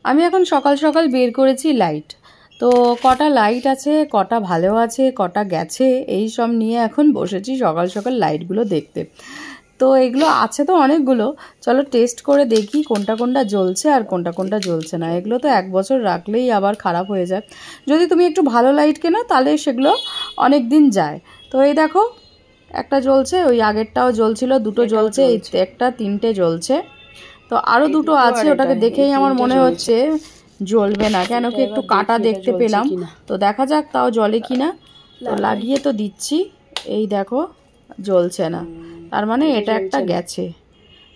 আমি এখন সকাল সকাল বের করেছি লাইট। তো কটা লাইট আছে, কটা ভালো আছে, কটা গেছে, এই সব নিয়ে এখন বসেছি সকাল সকাল লাইটগুলো দেখতে। তো এগুলো আছে তো অনেকগুলো, চলো টেস্ট করে দেখি কোনটা কোনটা জ্বলছে আর কোনটা কোনটা জ্বলছে না। এগুলো তো 1 বছর রাখলেই আবার খারাপ হয়ে যায়। যদি তুমি একটু ভালো লাইট কেনো তাহলে সেগুলো অনেক দিন যায়। তো এই দেখো একটা জ্বলছে, ওই আগেরটাও জ্বলছিল, দুটো জ্বলছে, এই একটা তিনটে জ্বলছে। তো আরও দুটো আছে, ওটাকে দেখেই আমার মনে হচ্ছে জ্বলবে না, কেন কি একটু কাটা দেখতে পেলাম। তো দেখা যাক তাও জ্বলে কিনা। তো লাগিয়ে তো দিচ্ছি, এই দেখো জ্বলছে না, তার মানে এটা একটা গেছে।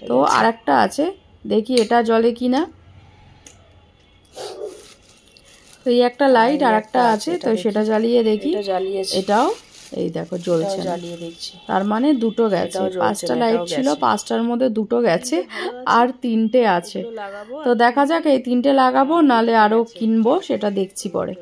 তো আর একটা আছে, দেখি এটা জ্বলে কিনা। তো এই একটা লাইট আর একটা আছে, তো সেটা জ্বালিয়ে দেখি। এটাও এই দেখো জ্বলছে, জ্বালিয়ে দেখছি, তার মানে দুটো গেছে। 5টা লাইট ছিল, 5টার মধ্যে দুটো গেছে আর 3টে আছে। তো দেখা যাক, এই 3টে লাগাবো নালে আরো কিনবো, সেটা দেখছি পরে।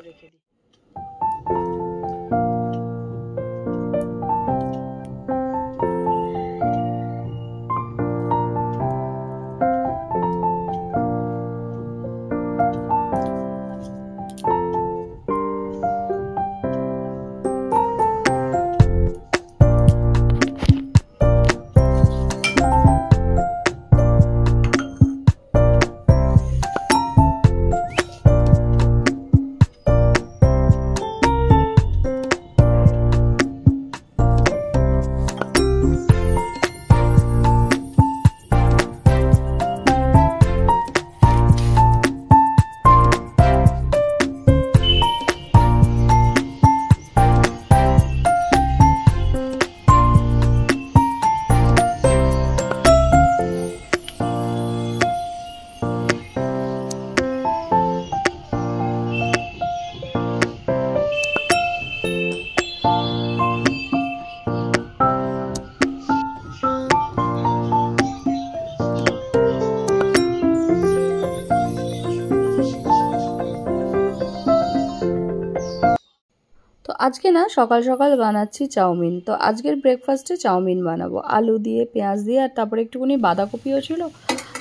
তো আজকে না সকাল সকাল বানাচ্ছি চাউমিন। তো আজকের ব্রেকফাস্টে চাউমিন বানাবো আলু দিয়ে, পেঁয়াজ দিয়ে, আর তারপরে একটুখানি বাঁধাকপিও ছিল।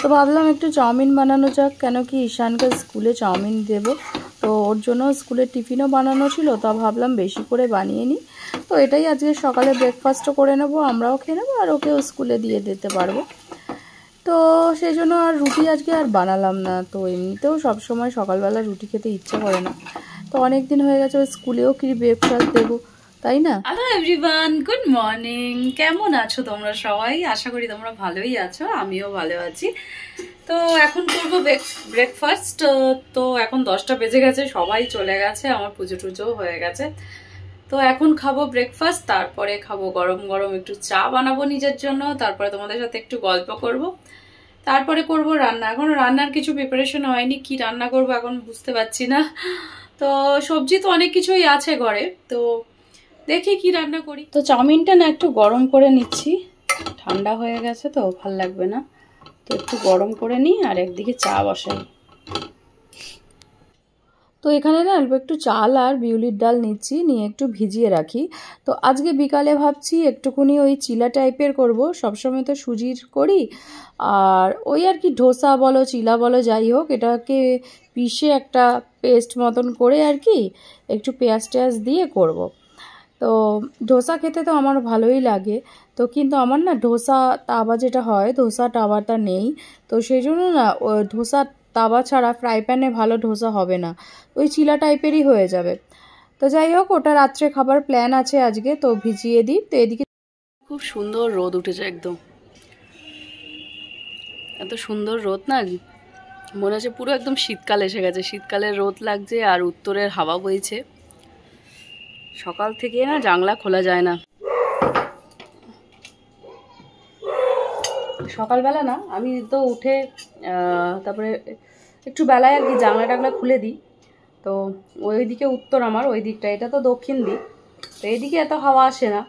তো ভাবলাম একটু চাউমিন বানানো যাক, কেন কি ঈশানকে স্কুলে চাউমিন দেবো। তো ওর জন্য স্কুলের টিফিনও বানানো ছিল, তা ভাবলাম বেশি করে বানিয়ে নিই। তো এটাই আজকে সকালে ব্রেকফাস্টও করে নেবো, আমরাও খেয়ে নেবো, আর ওকেও স্কুলে দিয়ে দিতে পারবো। তো সেই জন্য আর রুটি আজকে আর বানালাম না। তো এমনিতেও সবসময় সকালবেলা রুটি খেতে ইচ্ছা করে না। তো অনেক দিন হয়ে গেছে, স্কুলেও কি ব্রেকফাস্ট দেবো, তাই না? Hello everyone, good morning. কেমন আছো তোমরা সবাই? আশা করি তোমরা ভালোই আছো, আমিও ভালো আছি। তো এখন করবো ব্রেকফাস্ট। তো এখন 10টা বেজে গেছে, সবাই চলে গেছে, আমার পুজো টুজোও হয়ে গেছে। তো এখন খাবো ব্রেকফাস্ট, তারপরে খাবো গরম গরম একটু চা বানাবো নিজের জন্য, তারপরে তোমাদের সাথে একটু গল্প করব, তারপরে করব রান্না। এখন রান্নার কিছু প্রিপারেশন হয়নি, কি রান্না করব এখন বুঝতে পারছি না। তো সবজি তো অনেক কিছুই আছে ঘরে, তো দেখি কি রান্না করি। তো চাউমিনটা না একটু গরম করে নিচ্ছি, ঠান্ডা হয়ে গেছে তো ভাল লাগবে না, তো একটু গরম করে নিই আর একদিকে চা বসাই। তো এখানে না অল্প একটু চাল আর বিউলির ডাল নিচ্ছি, নিয়ে একটু ভিজিয়ে রাখি। তো আজকে বিকালে ভাবছি একটুখানি ওই চিলা টাইপের করব, সবসময় তো সুজির করি, আর ওই আর কি ধোসা বলো চিলা বলো যাই হোক, এটাকে পিষে একটা পেস্ট মতন করে আর কি একটু পেঁয়াজ টেয়াজ দিয়ে করব। তো ধোসা খেতে তো আমার ভালোই লাগে, তো কিন্তু আমার না ধোসা তাওয়া যেটা হয়, ধোসা তাওয়াটা নেই। তো সেই জন্য না ধোসা তাওয়া ছাড়া ফ্রাই প্যানে ভালো ধোসা হবে না, ওই চিলা টাইপেরই হয়ে যাবে। তো যাই হোক, ওটা রাত্রে খাবার প্ল্যান আছে আজকে, তো ভিজিয়ে দিই। তো এদিকে খুব সুন্দর রোদ উঠেছে, একদম এত সুন্দর রোদ না, মনে হচ্ছে পুরো একদম শীতকাল এসে গেছে, শীতকালের রোদ লাগছে আর উত্তরের হাওয়া বইছে। সকাল থেকে না জানলা খোলা যায় না। সকালবেলা না আমি তো উঠে তারপরে একটু বেলায় আর কি জানলা টাংলা খুলে দিই। তো ওইদিকে উত্তর, আমার ওই দিকটা, এটা তো দক্ষিণ দিক, তো এইদিকে এত হাওয়া আসে না।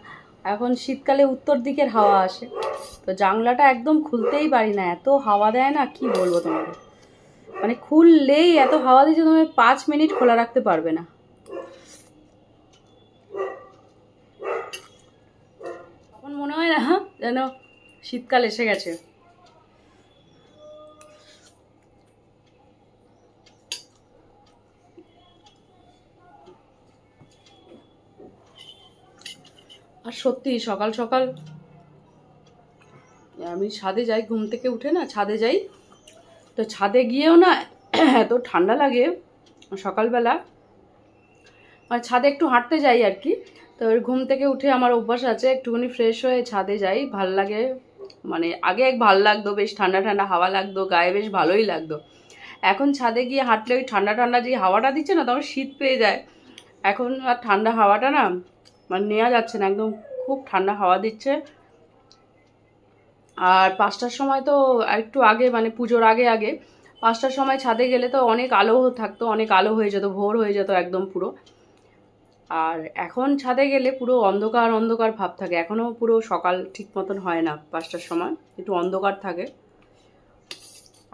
এখন শীতকালে উত্তর দিকের হাওয়া আসে, তো জানলাটা একদম খুলতেই পারি না, এত হাওয়া দেয় না, কি বলবো তোমাকে। মানে খুললেই এত হাওয়া দিচ্ছে, তুমি 5 মিনিট খোলা রাখতে পারবে না। এখন মনে হয় না যেন শীতকাল এসে গেছে। আর সত্যি সকাল সকাল আমি ছাদে যাই, ঘুম থেকে উঠে না ছাদে যাই, তো ছাদে গিয়েও না এত ঠান্ডা লাগে সকালবেলা, মানে ছাদে একটু হাঁটতে যাই আর কি। তো ঘুম থেকে উঠে আমার অভ্যাস আছে একটুখানি ফ্রেশ হয়ে ছাদে যাই, ভাল লাগে। মানে আগে ভাল লাগতো, বেশ ঠান্ডা ঠান্ডা হাওয়া লাগতো, গায়ে বেশ ভালোই লাগতো। এখন ছাদে গিয়ে হাঁটলে ওই ঠান্ডা ঠান্ডা যে হাওয়াটা দিচ্ছে না, তখন শীত পেয়ে যায়। এখন আর ঠান্ডা হাওয়াটা না মানে নেওয়া যাচ্ছে না, একদম খুব ঠান্ডা হাওয়া দিচ্ছে। আর 5টার সময় তো একটু আগে, মানে পুজোর আগে আগে 5টার সময় ছাদে গেলে তো অনেক আলো থাকতো, অনেক আলো হয়ে যেত, ভোর হয়ে যেত একদম পুরো। আর এখন ছাদে গেলে পুরো অন্ধকার অন্ধকার ভাব থাকে, এখনও পুরো সকাল ঠিক মতন হয় না, 5টার সময় একটু অন্ধকার থাকে।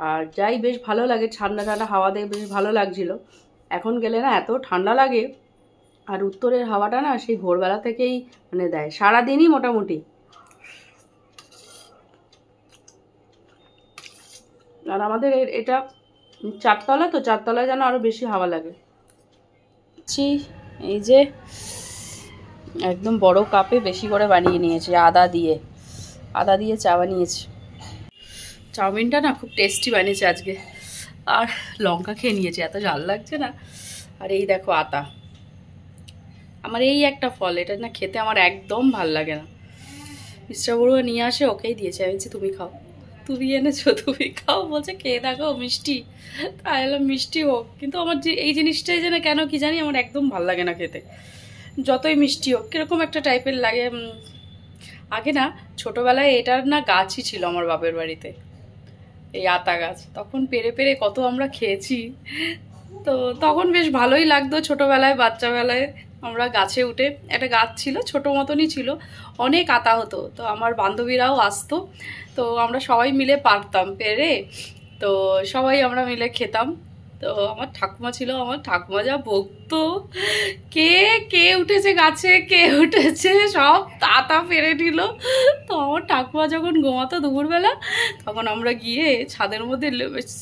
আর যাই, বেশ ভালো লাগে, ঠান্ডা ঠান্ডা হাওয়া দিয়ে বেশ ভালো লাগছিল। এখন গেলে না এত ঠান্ডা লাগে। আর উত্তরের হাওয়াটা না সেই ভোরবেলা থেকেই মানে দেয়, সারাদিনই মোটামুটি। আর আমাদের এটা 4তলা, তো 4তলায় যেন আরও বেশি হাওয়া লাগে। এই যে একদম বড় কাপে বেশি করে বানিয়ে নিয়েছি, আদা দিয়ে চা বানিয়েছি। চাউমিনটা না খুব টেস্টি বানিয়েছে আজকে, আর লঙ্কা খেয়ে নিয়েছি, এত ঝাল লাগছে না। আর এই দেখো আতা, আমার এই একটা ফল, এটা না খেতে আমার একদম ভাল লাগে না। মিস্টার বড়ুয়া নিয়ে আসে, ওকেই দিয়েছে, আমি বলছি তুমি খাও, তুমি এনেছো তুমি খাও, বলছে খেয়ে দেখো মিষ্টি। তাই এলাম মিষ্টি হোক, কিন্তু আমার যে এই জিনিসটাই যেন কেন কি জানি আমার একদম ভাল লাগে না খেতে, যতই মিষ্টি হোক কিরকম একটা টাইপের লাগে। আগে না ছোটোবেলায় এটার না গাছই ছিল আমার বাপের বাড়িতে, এই আতা গাছ, তখন পেরে পেরে কত আমরা খেয়েছি। তো তখন বেশ ভালোই লাগতো ছোটোবেলায়, বাচ্চাবেলায় আমরা গাছে উঠে, একটা গাছ ছিল ছোটো মতনই ছিল, অনেক আতা হতো, তো আমার বান্ধবীরাও আসতো, তো আমরা সবাই মিলে পারতাম পেরে, তো সবাই আমরা মিলে খেতাম। তো আমার ঠাকুমা ছিল, আমার ঠাকুমা যা বকতো, কে কে উঠেছে গাছে, কে উঠেছে, সব আতা পেরে নিল। তো আমার ঠাকুমা যখন ঘুমাতো দুপুরবেলা, তখন আমরা গিয়ে ছাদের মধ্যে,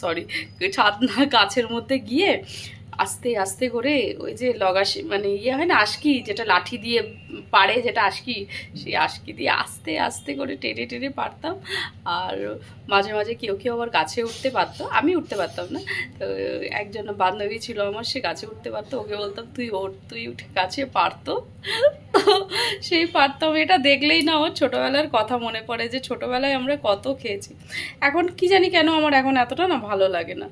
সরি ছাদ না, গাছের মধ্যে গিয়ে আস্তে আস্তে করে ওই যে লগাশি মানে ইয়ে হয় না, আশকি, যেটা লাঠি দিয়ে পারে, যেটা আশকি, সেই আশকি দিয়ে আস্তে আস্তে করে টেনে টেনে পারতাম। আর মাঝে মাঝে কেউ কেউ আবার গাছে উঠতে পারতো, আমি উঠতে পারতাম না। তো একজন বান্ধবী ছিল আমার, সে গাছে উঠতে পারতো, ওকে বলতাম তুই ওঠ, তুই উঠে গাছে পারতো। তো সেই পারতাম, এটা দেখলেই না আমার ছোটোবেলার কথা মনে পড়ে, যে ছোটোবেলায় আমরা কত খেয়েছি। এখন কি জানি কেন আমার এখন এতটা না ভালো লাগে না।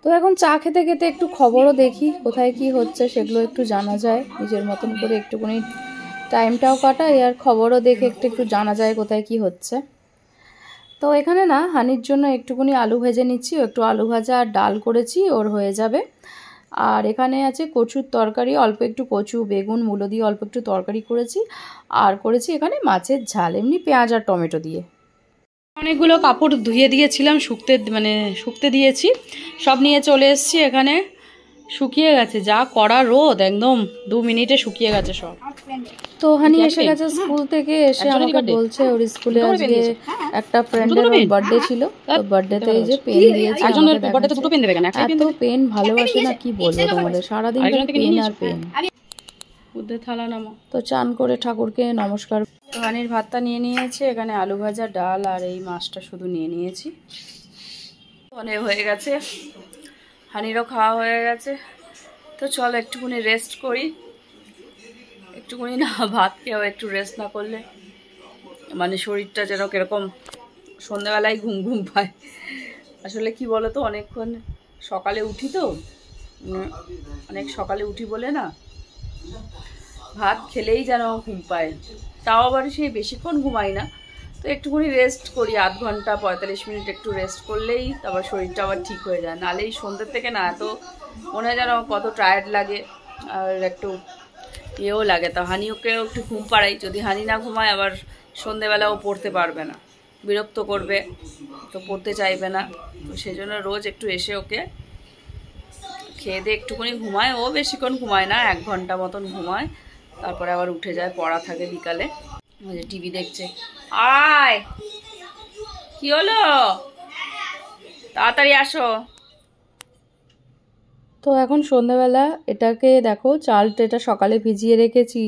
তো এখন চা খেতে খেতে একটু খবরও দেখি, কোথায় কি হচ্ছে সেগুলো একটু জানা যায়, নিজের মতন করে একটুখানি টাইমটাও কাটাই, আর খবরও দেখে একটু জানা যায় কোথায় কি হচ্ছে। তো এখানে না হানির জন্য একটুখানি আলু ভেজে নিচ্ছি, একটু আলু ভাজা আর ডাল করেছি, ওর হয়ে যাবে। আর এখানে আছে কচুর তরকারি, অল্প একটু কচু, বেগুন, মূলো দিয়ে অল্প একটু তরকারি করেছি, আর করেছি এখানে মাছের ঝাল, এমনি পেঁয়াজ আর টমেটো দিয়ে। অনেকগুলো কাপড় ধুয়ে দিয়েছিলাম, শুকতে দিয়েছি, সব নিয়ে চলে এসেছি এখানে, শুকিয়ে গেছে, যা কড়া রোদ, একদম 2 মিনিটে শুকিয়ে গেছে সব। তো হানি এসে গেছে স্কুল থেকে, এসে আমাকে বলছে ওর স্কুলে আজকে একটা ফ্রেন্ডের বার্থডে ছিল, তো বার্থডেতে এই যে পেন দিয়েছে, এত পেন ভালোবাসে না কি বলবো তোমাদের, সারাদিন পেন আর পেন। থালা নামা, তো চান করে ঠাকুরকে নমস্কার। তো হানির ভাতটা নিয়ে নিয়েছি, এখানে আলু ভাজা, ডাল আর এই মাছটা শুধু নিয়ে নিয়েছি, অনেক হয়ে গেছে, হানিরও খাওয়া হয়ে গেছে। তো চলো একটুখানি রেস্ট করি, একটুখানি না ভাত খেয়েও একটু রেস্ট না করলে মানে শরীরটা যেন কীরকম, সন্ধ্যাবেলায় ঘুম ঘুম পায়। আসলে কি বলো তো, অনেকক্ষণ সকালে উঠি, তো অনেক সকালে উঠি বলে না ভাত খেলেই যেন ঘুম পায়, তাও আবার সেই বেশিক্ষণ ঘুমাই না, তো একটুখানি রেস্ট করি, 8 ঘন্টা 45 মিনিট একটু রেস্ট করলেই তারপর শরীরটা আবার ঠিক হয়ে যায়। নাহলে এই সন্ধ্যের থেকে না এত মনে হয় যেন কত টায়ার্ড লাগে, আর একটু ইয়েও লাগে। তো হানিওকেও একটু ঘুম পাড়াই, যদি হানি না ঘুমায় আবার সন্ধেবেলাও পড়তে পারবে না, বিরক্ত করবে, তো পড়তে চাইবে না, তো সেই জন্য রোজ একটু এসে ওকে খেয়ে দিয়ে একটুখানি ঘুমায়, ও বেশিক্ষণ ঘুমায় না, 1 ঘন্টা মতন ঘুমায়, তারপরে আবার উঠে যায়, পড়া থাকে বিকালে, টিভি দেখছে। আয়, কি হলো, তাড়াতাড়ি আসো। তো এখন সন্ধ্যাবেলা এটাকে দেখো, চালটা এটা সকালে ভিজিয়ে রেখেছি,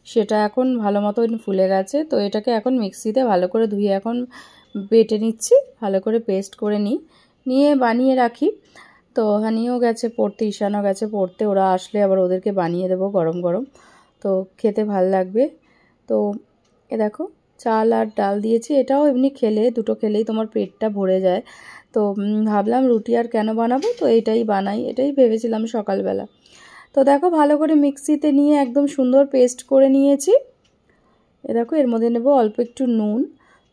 সেটা এখন ভালো মতন ফুলে গেছে। তো এটাকে এখন মিক্সিতে ভালো করে ধুয়ে এখন বেটে নিচ্ছি, ভালো করে পেস্ট করে নিয়ে বানিয়ে রাখি। তো হানিও গেছে পড়তে, ঈশানও গেছে পড়তে, ওরা আসলে আবার ওদেরকে বানিয়ে দেবো গরম গরম, তো খেতে ভাল লাগবে। তো এ দেখো চাল আর ডাল দিয়েছি, এটাও এমনি খেলে দুটো খেলেই তোমার পেটটা ভরে যায়। তো ভাবলাম রুটি আর কেন বানাবো, তো এইটাই বানাই, এটাই ভেবেছিলাম সকালবেলা। তো দেখো ভালো করে মিক্সিতে নিয়ে একদম সুন্দর পেস্ট করে নিয়েছি। এ দেখো এর মধ্যে নেব অল্প একটু নুন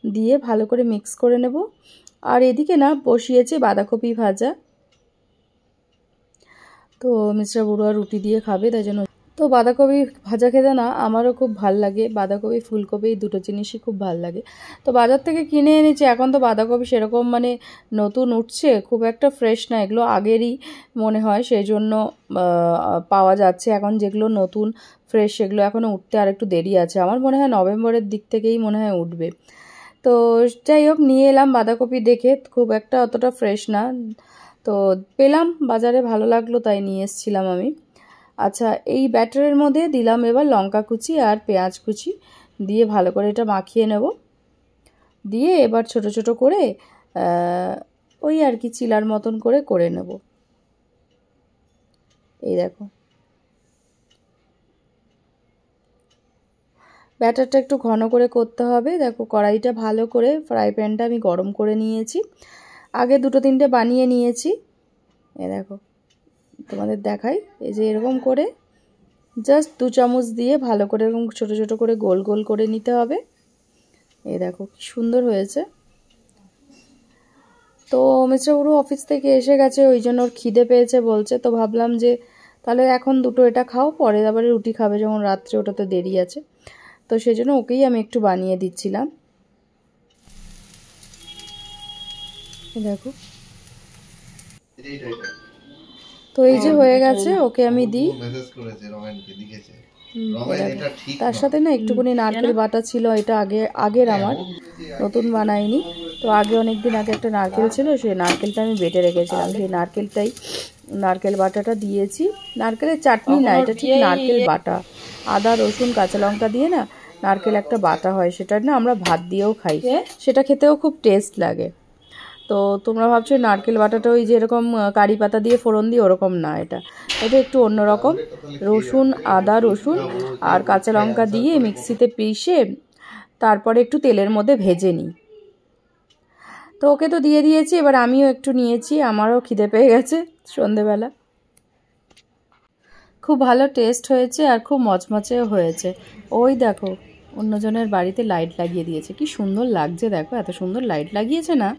দিয়ে ভালো করে মিক্স করে নেব। আর এদিকে না বসিয়েছি বাঁধাকপি ভাজা। তো মিস্টার বড়ুয়া রুটি দিয়ে খাবে, তাই জন্য। তো বাঁধাকপি ভাজা খেতে না আমারও খুব ভাল লাগে, বাঁধাকপি ফুলকপি এই দুটো জিনিসই খুব ভাল লাগে। তো বাজার থেকে কিনে এনেছি, এখন তো বাঁধাকপি সেরকম মানে নতুন উঠছে, খুব একটা ফ্রেশ না, এগুলো আগেরই মনে হয়, সেই জন্য পাওয়া যাচ্ছে এখন। যেগুলো নতুন ফ্রেশ সেগুলো এখনও উঠতে আর একটু দেরি আছে, আমার মনে হয় নভেম্বরের দিক থেকেই মনে হয় উঠবে। তো যাই হোক নিয়ে এলাম বাঁধাকপি, দেখে খুব একটা অতটা ফ্রেশ না, তো পেলাম বাজারে, ভালো লাগলো তাই নিয়ে এসেছিলাম আমি। আচ্ছা এই ব্যাটারের মধ্যে দিলাম এবার লঙ্কা কুচি আর পেঁয়াজ কুচি দিয়ে ভালো করে এটা মাখিয়ে নেব। দিয়ে এবার ছোট ছোট করে ওই আর কি চিলার মতন করে নেব। এই দেখো ব্যাটারটা একটু ঘন করে করতে হবে। দেখো কড়াইটা ভালো করে, ফ্রাই প্যানটা আমি গরম করে নিয়েছি, আগে দুটো তিনটে বানিয়ে নিয়েছি। এ দেখো তোমাদের দেখাই, এই যে এরকম করে জাস্ট 2 চামচ দিয়ে ভালো করে এরকম ছোট ছোট করে গোল গোল করে নিতে হবে। এই দেখো কি সুন্দর হয়েছে। তো মিস্টার বড়ু অফিস থেকে এসে গেছে, ওই জন্য ওর খিদে পেয়েছে বলছে, তো ভাবলাম যে তাহলে এখন দুটো এটা খাও, পরে আবার রুটি খাবে যখন রাত্রে, ওটা তো দেরি আছে। তো সেই জন্য ওকেই আমি একটু বানিয়ে দিচ্ছিলাম। দেখো তো এই যে হয়ে গেছে, ওকে আমি দিই। তার সাথে না একটুখানি নারকেল বাটা ছিল, এটা আগের আমার, নতুন বানাইনি। তো আগে অনেকদিন আগে একটা নারকেল ছিল, সেই নারকেলটা আমি বেটে রেখেছিলাম, সেই নারকেল বাটাটা দিয়েছি। নারকেলের চাটনি না, এটা ঠিক নারকেল বাটা, আদা রসুন কাঁচা লঙ্কা দিয়ে না নারকেল একটা বাটা হয়, সেটা না আমরা ভাত দিয়েও খাই, সেটা খেতেও খুব টেস্ট লাগে। তো তোমরা ভাবছো নারকেল বাটাটা ওই যে এরকম কারি পাতা দিয়ে ফোড়ন দিয়ে, ওরকম না, এটা একটু অন্যরকম। আদা রসুন আর কাঁচা লঙ্কা দিয়ে মিক্সিতে পিষে তারপরে একটু তেলের মধ্যে ভেজে নিই। তো ওকে তো দিয়ে দিয়েছি, এবার আমিও একটু নিয়েছি, আমারও খিদে পেয়ে গেছে সন্ধেবেলা। খুব ভালো টেস্ট হয়েছে আর খুব মচমচেও হয়েছে। ওই দেখো অন্যজনের বাড়িতে লাইট লাগিয়ে দিয়েছে, কি সুন্দর লাগছে দেখো, এত সুন্দর লাইট লাগিয়েছে না।